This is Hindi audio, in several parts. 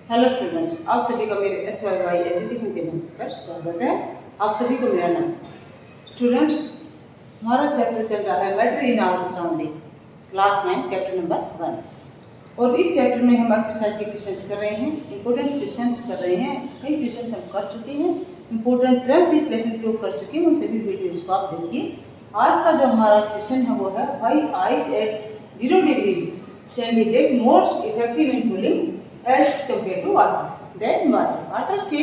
हेलो स्टूडेंट्स, आप सभी का मेरे SYY एजुकेशन चैनल पर स्वागत है। आप सभी को मेरा नमस्कार। स्टूडेंट्स, हमारा चैप्टर चल रहा है matter in our surrounding, class 9 chapter number 1। और इस चैप्टर में हम एक्सरसाइज के क्वेश्चंस कर रहे हैं, इंपॉर्टेंट क्वेश्चंस कर रहे हैं। कई क्वेश्चंस हम कर चुके हैं, इंपॉर्टेंट टर्म्स इस लेसन के ऊपर कर चुके हैं। उन सभी वीडियोज़ को आप देखिए। आज का जो हमारा क्वेश्चन है वो है why ice at 0 degree centigrade more effective in cooling as compare to water than water. Water से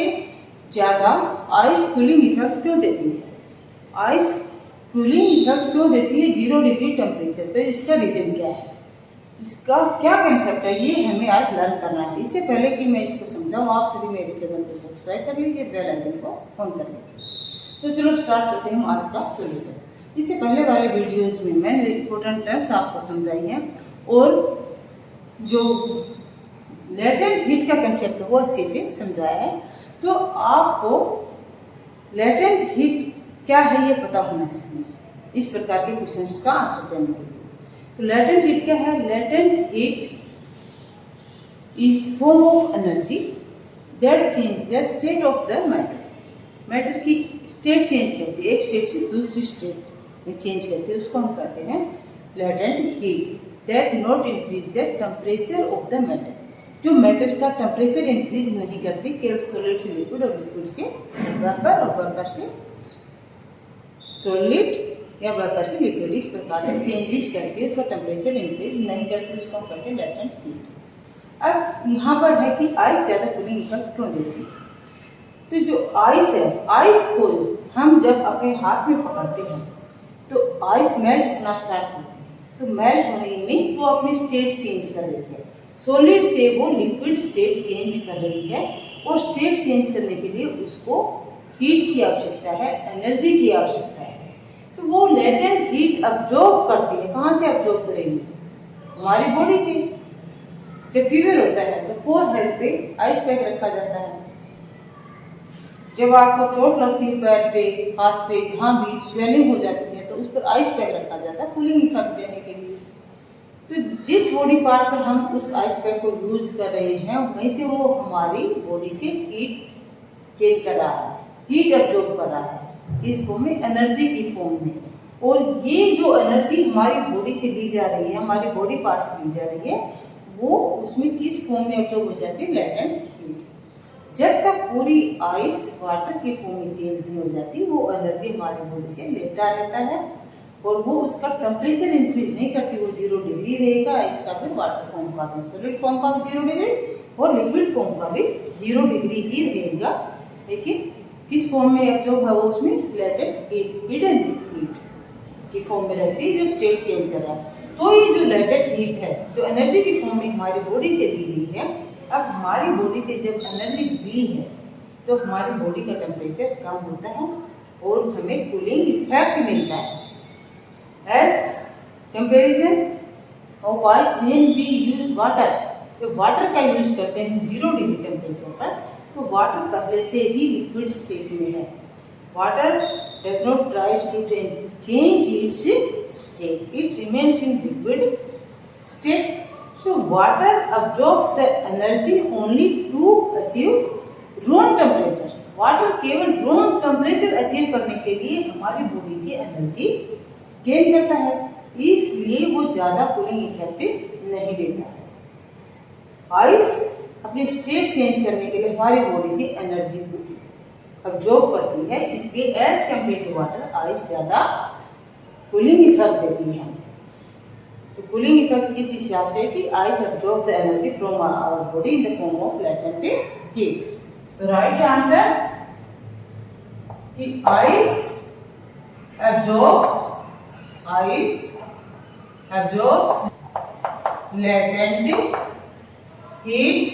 ज़्यादा आइस कूलिंग इफेक्ट क्यों देती है? आइस कूलिंग इफेक्ट क्यों देती है 0 डिग्री टेम्परेचर पर? इसका रीजन क्या है, इसका क्या कंसेप्ट है, ये हमें आज लर्न करना है। इससे पहले कि मैं इसको समझाऊँ, आप सभी मेरे चैनल को सब्सक्राइब कर लीजिए, बेल आइकन को ऑन कर लीजिए। तो चलो स्टार्ट करते हैं आज का सॉल्यूशन। इससे पहले वाले वीडियोज़ में मैंने इंपॉर्टेंट टर्म्स आपको समझाई हैं और जो लेटेंट हीट का कंसेप्ट वो अच्छे से समझाया है। तो आपको लेटेंट हीट क्या है ये पता होना चाहिए इस प्रकार के क्वेश्चंस का आंसर देने के लिए। तो लेटेंट हीट क्या है? Latent heat is form of energy that change the state of the matter. Matter की स्टेट चेंज करती है, एक स्टेट से दूसरी स्टेट में चेंज करती है, उसको हम कहते हैं latent heat that not increase the temperature of the matter. जो मैटर का टेम्परेचर इंक्रीज नहीं करती, केवल सॉलिड से लिक्विड और लिक्विड से वेपर और वेपर से सॉलिड या वेपर से लिक्विड, इस प्रकार से चेंजेस करती है, उसका टेम्परेचर इंक्रीज नहीं करती, उसको हम कहते हैं लेटेंट हीट। अब यहाँ पर है कि आइस ज़्यादा कूलिंग इफेक्ट क्यों देती है? तो जो आइस है, आइस को हम जब अपने हाथ में पकड़ते हैं तो आइस मेल्ट होना स्टार्ट होती है। तो मेल्ट होने मीन्स वो अपनी स्टेट चेंज कर रही है, सॉलिड से वो लिक्विड स्टेट चेंज कर रही है। और स्टेट चेंज करने के लिए उसको हीट की आवश्यकता है, एनर्जी की आवश्यकता है। तो वो लेटेंट हीट अब्जॉर्ब करती है। कहाँ से अब्जॉर्ब करेगी? हमारी बॉडी से। जब फीवर होता है तो फोरहेड पे आइस पैक रखा जाता है। जब आपको चोट लगती है पैर पे, हाथ पे, जहाँ भी स्वेलिंग हो जाती है तो उस पर आइस पैक रखा जाता है कूलिंग इफेक्ट देने के लिए। तो जिस बॉडी पार्ट पर हम उस आइस पैक को यूज कर रहे हैं वहीं से वो हमारी बॉडी से हीट गेन कर रहा है, हीट अब्जॉर्ब कर रहा है, इस फॉर्म में, एनर्जी की फॉर्म में। और ये जो एनर्जी हमारी बॉडी से ली जा रही है, हमारी बॉडी पार्ट से ली जा रही है, वो उसमें किस फॉर्म में अब्जॉर्ब हो जाती है? Latent heat. जब तक पूरी आइस वाटर के फॉर्म में चेंज नहीं हो जाती, वो एनर्जी हमारी बॉडी से लेता रहता है और वो उसका टेम्परेचर इंक्रीज नहीं करती, वो 0 डिग्री रहेगा। आइस का भी, वाटर फॉर्म का भी, सॉलिड फॉर्म का भी 0 डिग्री और लिक्विड फॉर्म का भी 0 डिग्री ही रहेगा। लेकिन किस फॉर्म में एब्जॉर्ब है वो? उसमें लेटेंट हीट, हिडन हीट की फॉर्म में रहती है, जो स्टेट चेंज कर रहा है। तो ये जो लेटेंट हीट है, जो एनर्जी की फॉर्म में हमारी बॉडी से ली गई है, अब हमारी बॉडी से जब एनर्जी ली है तो हमारी बॉडी का टेम्परेचर कम होता है और हमें कूलिंग इफेक्ट मिलता है। As comparison of ice when we use water, तो वाटर का यूज करते हैं 0 डिग्री टेम्परेचर पर, तो वाटर पहले से ही लिक्विड स्टेट में है। Water does not tries to change its state, it remains in liquid state. So water absorbs the energy only to achieve room temperature. Water केवल रूम टेम्परेचर अचीव करने के लिए हमारी बॉडी से एनर्जी गेन करता है, इसलिए वो ज़्यादा कूलिंग इफेक्ट नहीं देता है। आइस अपनी स्टेट चेंज करने के लिए हमारी बॉडी से एनर्जी को अब्जॉर्ब करती है, इसलिए as compare to water ice ज़्यादा कूलिंग इफेक्ट देती है। तो कूलिंग इफेक्ट किस हिसाब से कि ice absorb the energy from our body in the form of latent heat. तो राइट आंसर कि ice absorbs latent heat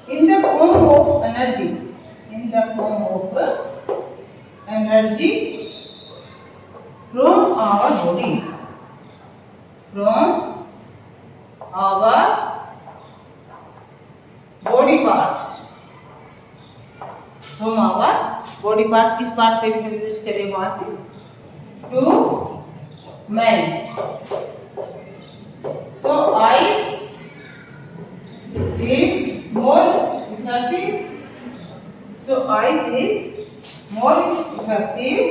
in the form of energy, from our body, parts, किस पार्ट पे भी हम यूज करें वहां से? To melt. So ice is more So ice is more effective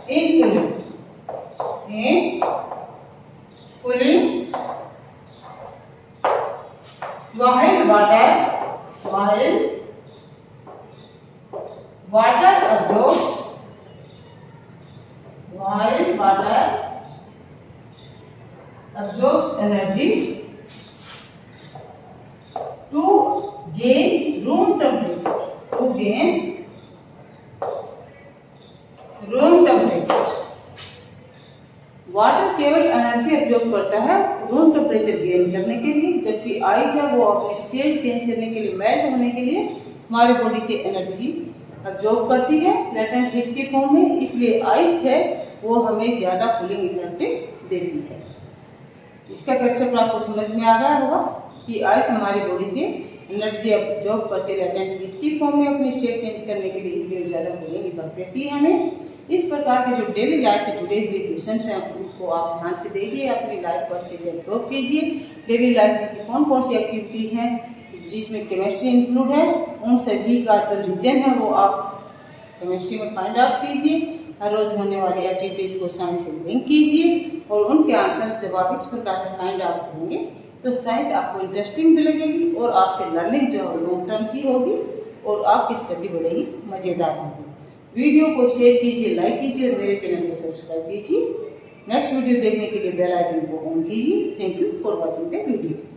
in cooling while water absorbs energy to gain room temperature. Water केवल एनर्जी एब्जॉर्ब करता है रूम टेम्परेचर गेन करने के लिए, जबकि आइस है वो अपने स्टेट चेंज करने के लिए, मेल्ट होने के लिए हमारी बॉडी से एनर्जी एब्जॉर्ब करती है लेटेंट हीट के फॉर्म में। इसलिए आइस है वो हमें ज़्यादा कूलिंग इफेक्ट देती है। इसका कंसेप्ट आपको समझ में आ गया होगा कि आइस हमारी बॉडी से एनर्जी एब्जॉर्ब करके लेटेंट हीट की फॉर्म में अपनी स्टेट चेंज करने के लिए, इसलिए ज़्यादा कूलिंग इफेक्ट देती है हमें। इस प्रकार के जो डेली लाइफ से जुड़े हुए क्वेश्चन हैं उनको आप ध्यान से देखिए, अपनी लाइफ को अच्छे से इम्प्रूव कीजिए। डेली लाइफ में से कौन कौन सी एक्टिविटीज़ हैं जिसमें केमिस्ट्री इंक्लूड है, उन सभी का जो रीजन है वो आप केमिस्ट्री में फाइंड आउट कीजिए। हर रोज होने वाली एक्टिविटीज़ को साइंस से लिंक कीजिए और उनके आंसर्स जब आप इस प्रकार से फाइंड आउट करेंगे तो साइंस आपको इंटरेस्टिंग भी लगेगी और आपकी लर्निंग जो है लॉन्ग टर्म की होगी और आपकी स्टडी बड़े ही मज़ेदार होगी। वीडियो को शेयर कीजिए, लाइक कीजिए और मेरे चैनल को सब्सक्राइब कीजिए। नेक्स्ट वीडियो देखने के लिए बेल आइकन को ऑन कीजिए। Thank you for watching the video.